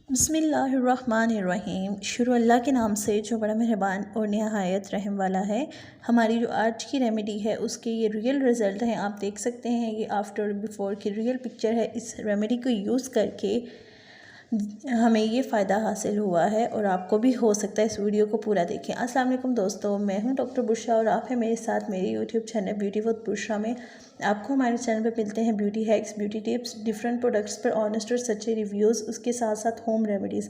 बिस्मिल्लाहिर्रहमानिर्रहीम। शुरू अल्लाह के नाम से जो बड़ा मेहरबान और नहायत रहम वाला है। हमारी जो आज की रेमेडी है उसके ये रियल रिज़ल्ट हैं, आप देख सकते हैं। ये आफ्टर और बिफ़ोर की रियल पिक्चर है। इस रेमेडी को यूज़ करके हमें ये फ़ायदा हासिल हुआ है और आपको भी हो सकता है। इस वीडियो को पूरा देखें। अस्सलाम वालेकुम दोस्तों, मैं हूं डॉक्टर बुशरा और आप हैं मेरे साथ मेरे YouTube channel beauty with Bushra में। आपको हमारे चैनल पे मिलते हैं beauty hacks, beauty tips, different products पर ऑनेस्ट और सच्चे रिव्यूज़, उसके साथ साथ होम रेमेडीज़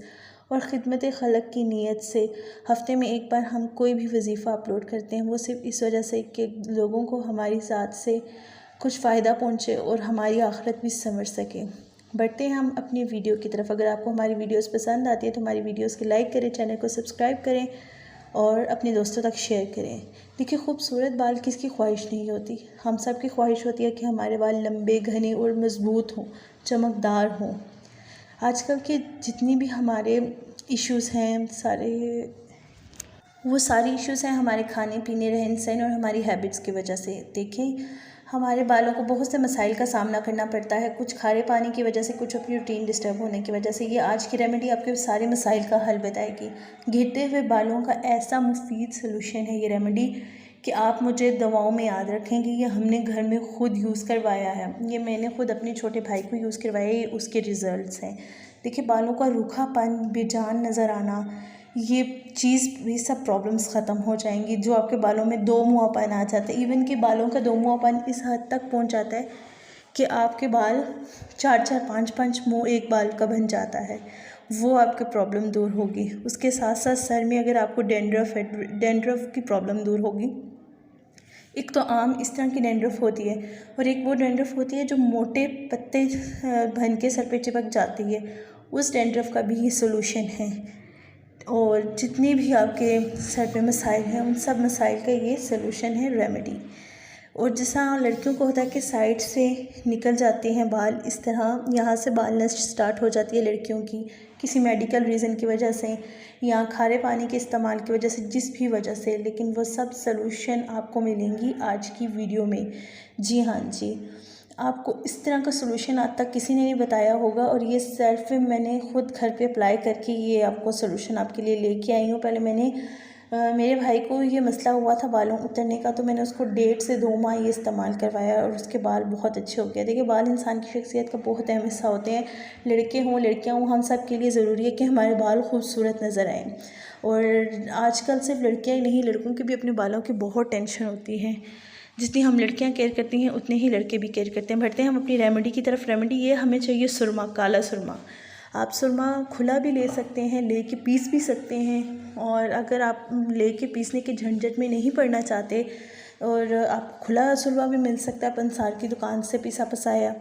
और ख़िदमत खलक की नीयत से हफ़्ते में एक बार हम कोई भी वजीफ़ा अपलोड करते हैं। वो सिर्फ इस वजह से कि लोगों को हमारी ज़ात से कुछ फ़ायदा पहुँचे और हमारी आखिरत भी समझ सके। बढ़ते हैं हम अपनी वीडियो की तरफ। अगर आपको हमारी वीडियोस पसंद आती है तो हमारी वीडियोस को लाइक करें, चैनल को सब्सक्राइब करें और अपने दोस्तों तक शेयर करें। देखिए, खूबसूरत बाल किसकी ख्वाहिश नहीं होती। हम सब की ख्वाहिश होती है कि हमारे बाल लंबे, घने और मज़बूत हों, चमकदार हों। आजकल के जितनी भी हमारे इश्यूज़ हैं वो सारी इश्यूज़ हैं हमारे खाने पीने, रहन सहन और हमारी हैबिट्स की वजह से। देखें, हमारे बालों को बहुत से मसाइल का सामना करना पड़ता है, कुछ खारे पानी की वजह से, कुछ अपनी रूटीन डिस्टर्ब होने की वजह से। ये आज की रेमेडी आपके सारे मसाइल का हल बताएगी। गिरते हुए बालों का ऐसा मुफीद सलूशन है ये रेमेडी कि आप मुझे दवाओं में याद रखेंगे। ये हमने घर में ख़ुद यूज़ करवाया है। ये मैंने ख़ुद अपने छोटे भाई को यूज़ करवाया। ये उसके रिज़ल्ट्स हैं। देखिए, बालों का रूखापन, बेजान नज़र आना, ये सब प्रॉब्लम्स ख़त्म हो जाएंगी। जो आपके बालों में दो मुँहापन आ जाता है, इवन कि बालों का दो मुँहापन इस हद तक पहुंच जाता है कि आपके बाल 4-4, 5-5 मुँह एक बाल का बन जाता है, वो आपकी प्रॉब्लम दूर होगी। उसके साथ साथ सर में अगर आपको डेंड्रफ है, डेंड्रफ की प्रॉब्लम दूर होगी। एक तो आम इस तरह की डेंड्रफ होती है और एक वो डेंड्रफ होती है जो मोटे पत्ते बन के सर पे चिपक जाती है। उस डेंड्रफ का भी ये सोल्यूशन है। और जितने भी आपके सर पे मसाइल हैं उन सब मसाइल का ये सलूशन है रेमेडी। और जैसा लड़कियों को होता है कि साइड से निकल जाते हैं बाल, इस तरह यहाँ से बाल नस्ट स्टार्ट हो जाती है लड़कियों की, किसी मेडिकल रीज़न की वजह से या खारे पानी के इस्तेमाल की वजह से, जिस भी वजह से, लेकिन वो सब सलूशन आपको मिलेंगी आज की वीडियो में। जी हाँ जी, आपको इस तरह का सोल्यूशन आज तक किसी ने नहीं बताया होगा और ये सेल्फ मैंने ख़ुद घर पे अप्लाई करके ये आपको सोल्यूशन आपके लिए लेके आई हूँ। पहले मैंने मेरे भाई को ये मसला हुआ था बालों उतरने का, तो मैंने उसको 1.5 से 2 माह ये इस्तेमाल करवाया और उसके बाल बहुत अच्छे हो गए। देखिए, बाल इंसान की शख्सियत का बहुत अहम हिस्सा होते हैं। लड़के हों लड़कियाँ हों, हम सब के लिए ज़रूरी है कि हमारे बाल खूबसूरत नज़र आएँ। और आजकल सिर्फ लड़कियाँ ही नहीं, लड़कों की भी अपने बालों की बहुत टेंशन होती है। जितनी हम लड़कियां केयर करती हैं उतने ही लड़के भी केयर करते हैं। बढ़ते हैं हम अपनी रेमेडी की तरफ। रेमेडी ये हमें चाहिए सुरमा, काला सुरमा। आप सुरमा खुला भी ले सकते हैं, लेके पीस भी सकते हैं। और अगर आप लेके पीसने के झंझट में नहीं पड़ना चाहते और आप खुला सुरमा भी मिल सकता है पंसार की दुकान से पिसा पसाया,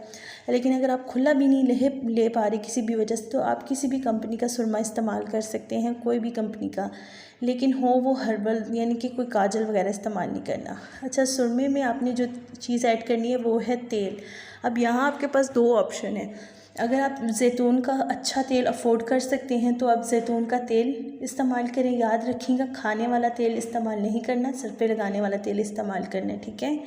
लेकिन अगर आप खुला भी नहीं ले पा रहे किसी भी वजह से, तो आप किसी भी कंपनी का सुरमा इस्तेमाल कर सकते हैं, कोई भी कंपनी का, लेकिन हो वो हर्बल, यानी कि कोई काजल वगैरह इस्तेमाल नहीं करना। अच्छा, सुरमे में आपने जो चीज़ ऐड करनी है वो है तेल। अब यहाँ आपके पास 2 ऑप्शन है। अगर आप जैतून का अच्छा तेल अफोर्ड कर सकते हैं तो आप जैतून का तेल इस्तेमाल करें। याद रखिएगा, खाने वाला तेल इस्तेमाल नहीं करना, सर पे लगाने वाला तेल इस्तेमाल करना है, ठीक है।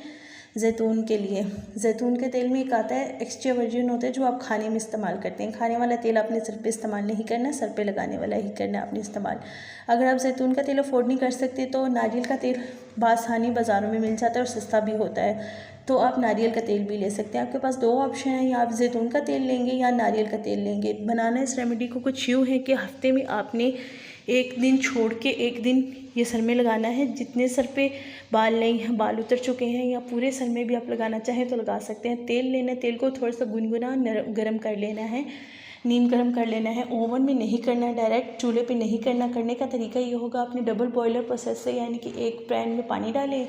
जैतून के लिए जैतून के तेल में एक आता है एक्स्ट्रा वर्जिन होता है जो आप खाने में इस्तेमाल करते हैं। खाने वाला तेल आपने सर पे इस्तेमाल नहीं करना, सर पे लगाने वाला ही करना आपने इस्तेमाल। अगर आप जैतून का तेल अफोर्ड नहीं कर सकते तो नारियल का तेल बासानी बाज़ारों में मिल जाता है और सस्ता भी होता है, तो आप नारियल का तेल भी ले सकते हैं। आपके पास 2 ऑप्शन है, या आप जैतून का तेल लेंगे या नारियल का तेल लेंगे। बनाना इस रेमेडी को कुछ यूँ है कि हफ्ते में आपने एक दिन छोड़ के एक दिन ये सर में लगाना है। जितने सर पे बाल नहीं हैं, बाल उतर चुके हैं, या पूरे सर में भी आप लगाना चाहें तो लगा सकते हैं। तेल लेना है, तेल को थोड़ा सा गुनगुना गर्म कर लेना है, नीम गर्म कर लेना है। ओवन में नहीं करना है, डायरेक्ट चूल्हे पे नहीं करना। करने का तरीका ये होगा, आपने डबल बॉयलर प्रोसेस से, यानी कि एक पैन में पानी डालें,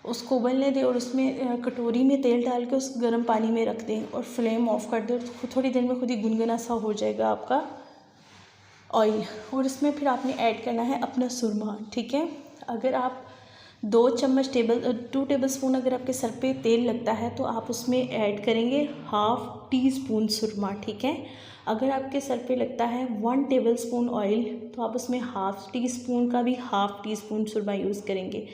उसको उबलने दें और उसमें कटोरी में तेल डाल के उस गर्म पानी में रख दें और फ्लेम ऑफ कर दें। थोड़ी देर में खुद ही गुनगुना सा हो जाएगा आपका ऑयल, और इसमें फिर आपने ऐड करना है अपना सुरमा, ठीक है। अगर आप 2 टेबल स्पून अगर आपके सर पे तेल लगता है तो आप उसमें ऐड करेंगे 1/2 टीस्पून सुरमा, ठीक है। अगर आपके सर पे लगता है 1 टेबल स्पून ऑयल तो आप उसमें 1/2 टीस्पून का भी 1/2 टीस्पून सुरमा यूज़ करेंगे,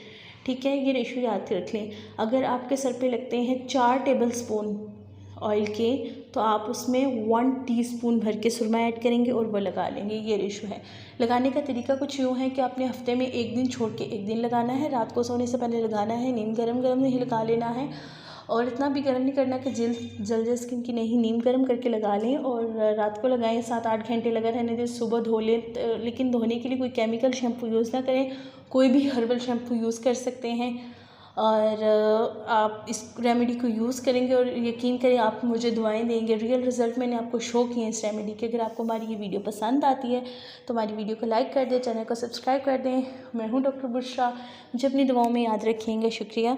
ठीक है। ये रेशो याद रख लें। अगर आपके सर पे लगते हैं 4 टेबल स्पून ऑयल के, तो आप उसमें 1 टीस्पून भर के सुरमा ऐड करेंगे और वो लगा लेंगे। ये रेशो है। लगाने का तरीका कुछ यूँ है कि आपने हफ्ते में 1 दिन छोड़ के 1 दिन लगाना है। रात को सोने से पहले लगाना है। नीम गरम गरम नहीं लगा लेना है और इतना भी गर्म नहीं करना कि जल जाए स्किन की, नहीं, नीम गर्म करके लगा लें और रात को लगाएं। 7-8 घंटे लगा रहने दें, सुबह धो लें। लेकिन धोने के लिए कोई केमिकल शैम्पू यूज़ ना करें, कोई भी हर्बल शैम्पू यूज़ कर सकते हैं। और आप इस रेमेडी को यूज़ करेंगे और यकीन करें आप मुझे दुआएं देंगे। रियल रिज़ल्ट मैंने आपको शो किए हैं इस रेमेडी के। अगर आपको हमारी ये वीडियो पसंद आती है तो हमारी वीडियो को लाइक कर दें, चैनल को सब्सक्राइब कर दें। मैं हूँ डॉक्टर बुशरा। मुझे अपनी दुआओं में याद रखेंगे। शुक्रिया।